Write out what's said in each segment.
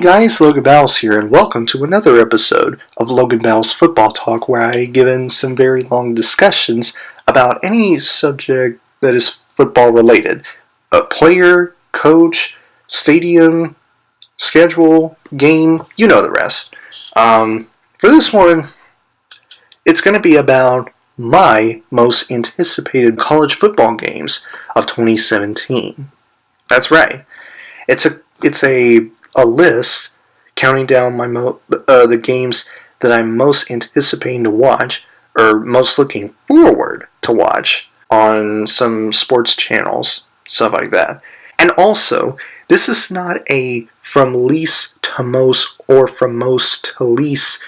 guys, Logan Battles here, and welcome to another episode of Logan Battles Football Talk, where I give in some very long discussions about any subject that is football related. A player, coach, stadium, schedule, game, you know the rest. For this one, it's going to be about my most anticipated college football games of 2017. That's right. It's a list counting down the games that I'm most anticipating to watch or most looking forward to watch on some sports channels, stuff like that. And also, this is not a from least to most or from most to least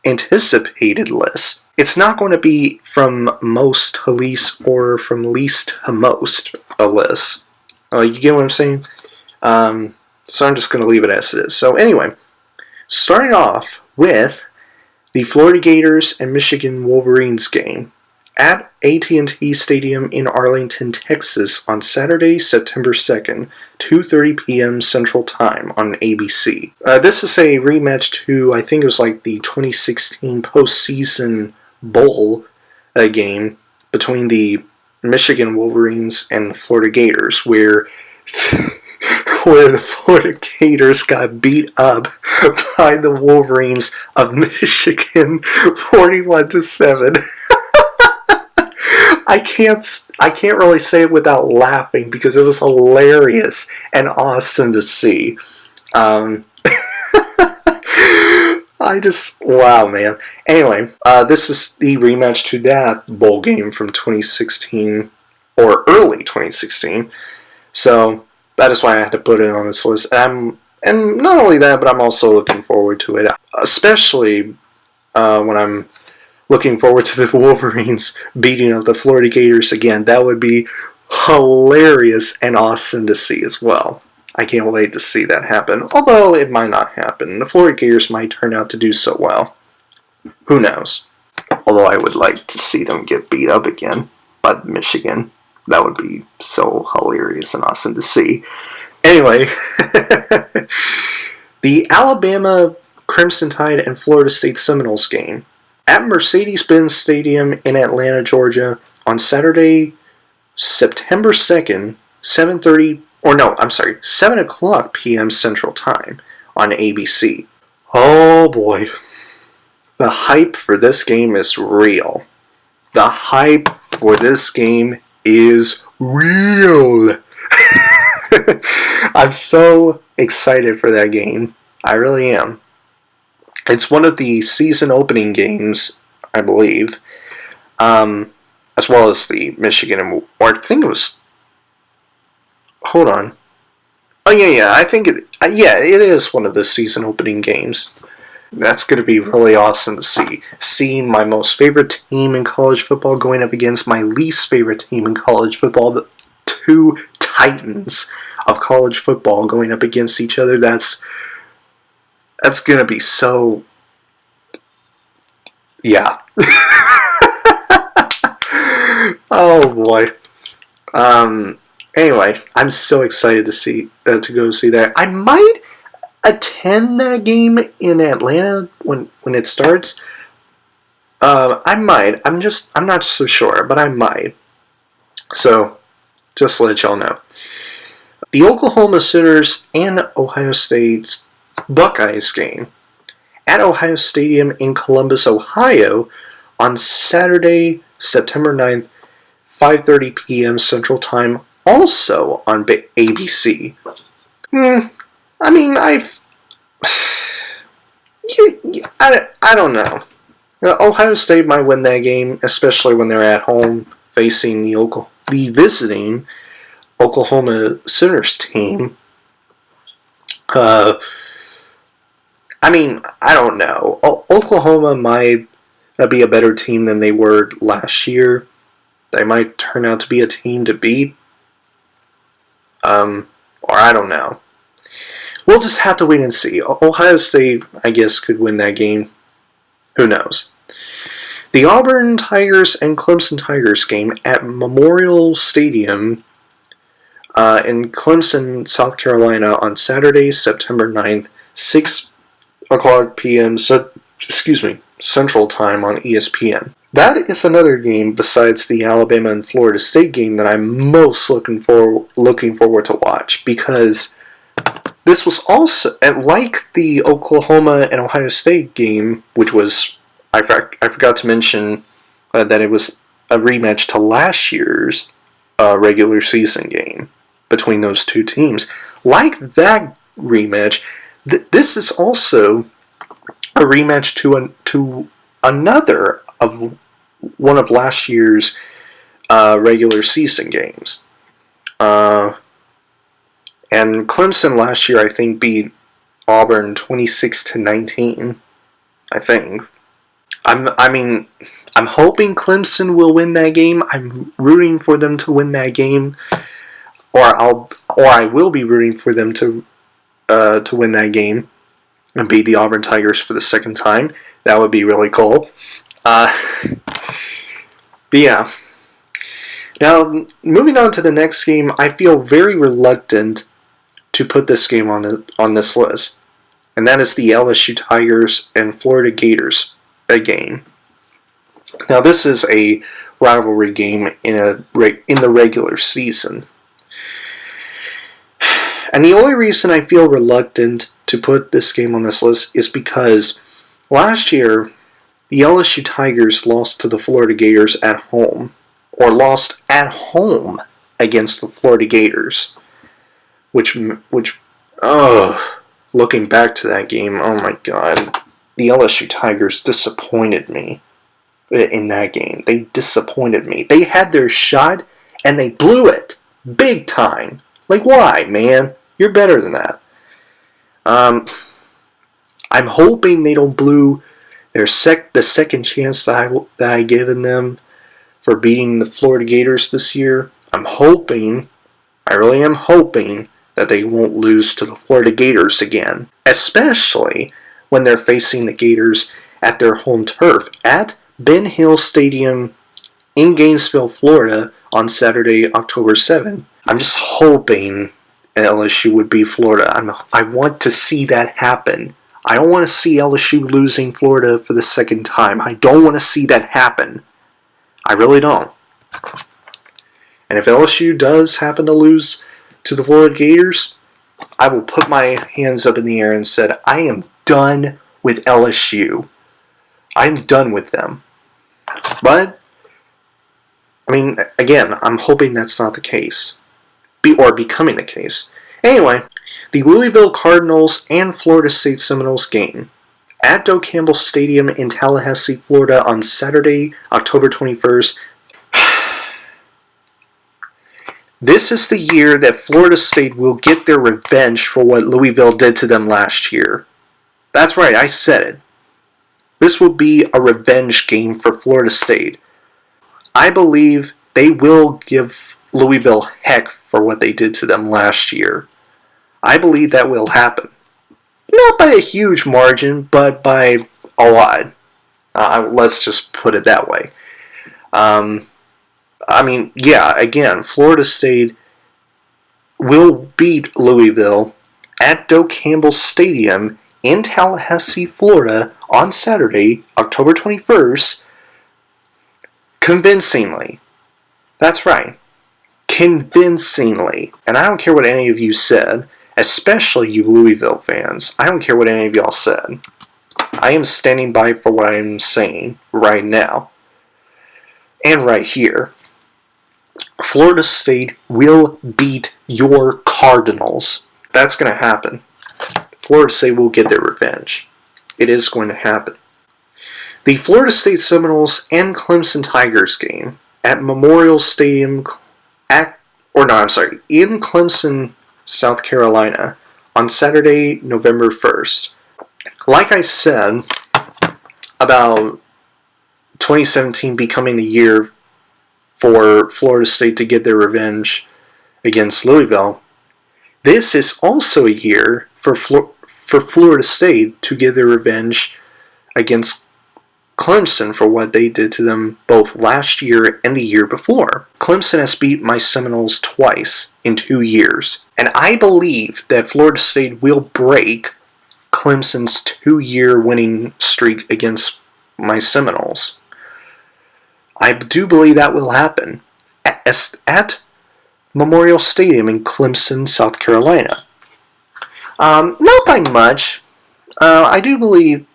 anticipated list. It's not going to be from most to least or from least to most a list. You get what I'm saying? So I'm just going to leave it as it is. So anyway, starting off with the Florida Gators and Michigan Wolverines game at AT&T Stadium in Arlington, Texas on Saturday, September 2nd, 2:30 p.m. Central Time on ABC. This is a rematch to, I think it was like the 2016 postseason bowl game between the Michigan Wolverines and the Florida Gators, where the Florida Gators got beat up by the Wolverines of Michigan 41-7. I can't really say it without laughing because it was hilarious and awesome to see. Wow, man. Anyway, this is the rematch to that bowl game from 2016, or early 2016. So that is why I had to put it on this list. And not only that, but I'm also looking forward to it, especially when I'm looking forward to the Wolverines beating up the Florida Gators again. That would be hilarious and awesome to see as well. I can't wait to see that happen, although it might not happen. The Florida Gators might turn out to do so well. Who knows? Although I would like to see them get beat up again by Michigan. That would be so hilarious and awesome to see. Anyway, the Alabama Crimson Tide and Florida State Seminoles game at Mercedes-Benz Stadium in Atlanta, Georgia on Saturday, September 2nd, 7 o'clock p.m. Central Time on ABC. Oh boy. The hype for this game is real. The hype for this game is real. I'm so excited for that game. I really am. It's one of the season opening games, I believe, as well as the Michigan, or I think it was. Hold on. Oh yeah. I think it is one of the season opening games. That's going to be really awesome to see. Seeing my most favorite team in college football going up against my least favorite team in college football, the two titans of college football going up against each other. That's going to be so... Yeah. Oh boy. Anyway, I'm so excited to go see that. I might attend that game in Atlanta when it starts. I might. I'm not so sure, but I might. So, just to let y'all know. The Oklahoma Sooners and Ohio State's Buckeyes game at Ohio Stadium in Columbus, Ohio on Saturday, September 9th, 5:30 p.m. Central Time, also on ABC. I mean, I don't know. Ohio State might win that game, especially when they're at home facing the visiting Oklahoma Sooners team. I mean, I don't know. Oklahoma might be a better team than they were last year. They might turn out to be a team to beat. Or I don't know. We'll just have to wait and see. Ohio State, I guess, could win that game. Who knows? The Auburn Tigers and Clemson Tigers game at Memorial Stadium in Clemson, South Carolina on Saturday, September 9th, 6 o'clock p.m. Central Time on ESPN. That is another game besides the Alabama and Florida State game that I'm most looking forward to watch, because this was also, like the Oklahoma and Ohio State game, which was, I forgot to mention that it was a rematch to last year's regular season game between those two teams. Like that rematch, this is also a rematch to another of one of last year's regular season games. And Clemson last year, I think, beat Auburn 26-19. I think. I'm hoping Clemson will win that game. I'm rooting for them to win that game, or I will be rooting for them to win that game and beat the Auburn Tigers for the second time. That would be really cool. But yeah. Now, moving on to the next game, I feel very reluctant to put this game on this list, and that is the LSU Tigers and Florida Gators game. Now, this is a rivalry game in the regular season, and the only reason I feel reluctant to put this game on this list is because last year the LSU Tigers lost to the Florida Gators at home, or lost at home against the Florida Gators, which looking back to that game, oh my god, the LSU Tigers disappointed me in that game. They disappointed me. They had their shot and they blew it big time. Like, why, man? You're better than that. I'm hoping they don't blow the second chance that I given them for beating the Florida Gators this year. I really am hoping that they won't lose to the Florida Gators again, especially when they're facing the Gators at their home turf at Ben Hill Stadium in Gainesville, Florida on Saturday, October 7th. I'm just hoping LSU would beat Florida. I want to see that happen. I don't want to see LSU losing Florida for the second time. I don't want to see that happen. I really don't. And if LSU does happen to lose to the Florida Gators, I will put my hands up in the air and said, I am done with LSU. I'm done with them. But, I mean, again, I'm hoping that's not the case. Or becoming the case. Anyway, the Louisville Cardinals and Florida State Seminoles game at Doak Campbell Stadium in Tallahassee, Florida on Saturday, October 21st. This is the year that Florida State will get their revenge for what Louisville did to them last year. That's right, I said it. This will be a revenge game for Florida State. I believe they will give Louisville heck for what they did to them last year. I believe that will happen. Not by a huge margin, but by a lot. Let's just put it that way. Again, Florida State will beat Louisville at Doak Campbell Stadium in Tallahassee, Florida on Saturday, October 21st, convincingly. That's right. Convincingly. And I don't care what any of you said, especially you Louisville fans. I don't care what any of y'all said. I am standing by for what I am saying right now. And right here. Florida State will beat your Cardinals. That's going to happen. Florida State will get their revenge. It is going to happen. The Florida State Seminoles and Clemson Tigers game at Memorial Stadium in Clemson, South Carolina on Saturday, November 1st. Like I said about 2017 becoming the year for Florida State to get their revenge against Louisville, this is also a year for Florida State to get their revenge against Clemson for what they did to them both last year and the year before. Clemson has beat my Seminoles twice in 2 years, and I believe that Florida State will break Clemson's 2-year winning streak against my Seminoles. I do believe that will happen at Memorial Stadium in Clemson, South Carolina. Not by much. I do believe,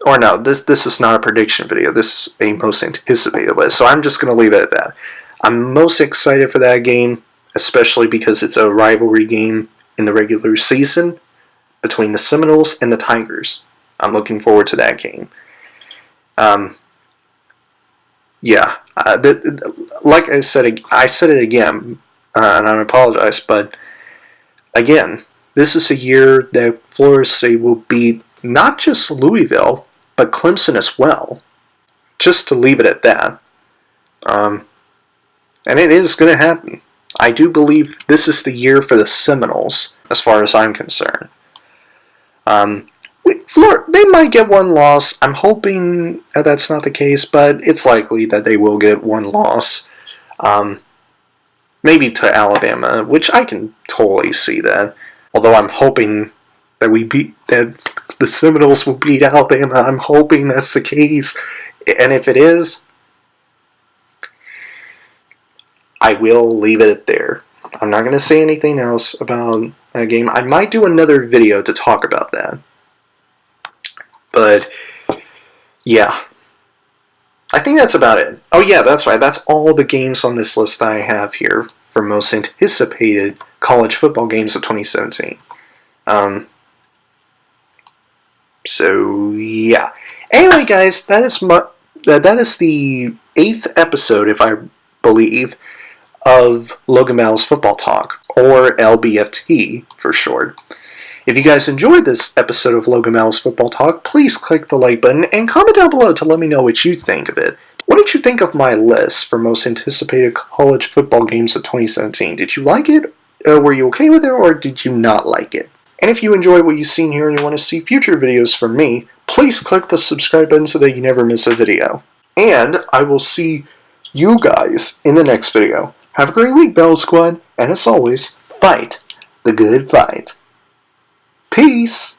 or no, this is not a prediction video. This is a most anticipated list, so I'm just going to leave it at that. I'm most excited for that game, especially because it's a rivalry game in the regular season between the Seminoles and the Tigers. I'm looking forward to that game. Like I said it again, and I apologize, but again, this is a year that Florida State will beat not just Louisville, but Clemson as well. Just to leave it at that. And it is going to happen. I do believe this is the year for the Seminoles, as far as I'm concerned. They might get one loss. I'm hoping that's not the case, but it's likely that they will get one loss. Maybe to Alabama, which I can totally see that. Although I'm hoping that the Seminoles will beat Alabama. I'm hoping that's the case. And if it is, I will leave it there. I'm not going to say anything else about that game. I might do another video to talk about that. But, yeah. I think that's about it. Oh yeah, that's right. That's all the games on this list I have here for most anticipated college football games of 2017. So, yeah. Anyway, guys, that is the 8th episode, if I believe, of Logan Battles Football Talk, or LBFT for short. If you guys enjoyed this episode of Logan Battles Football Talk, please click the like button and comment down below to let me know what you think of it. What did you think of my list for most anticipated college football games of 2017? Did you like it? Were you okay with it, or did you not like it? And if you enjoyed what you've seen here and you want to see future videos from me, please click the subscribe button so that you never miss a video. And I will see you guys in the next video. Have a great week, Battle Squad, and as always, fight the good fight. Peace!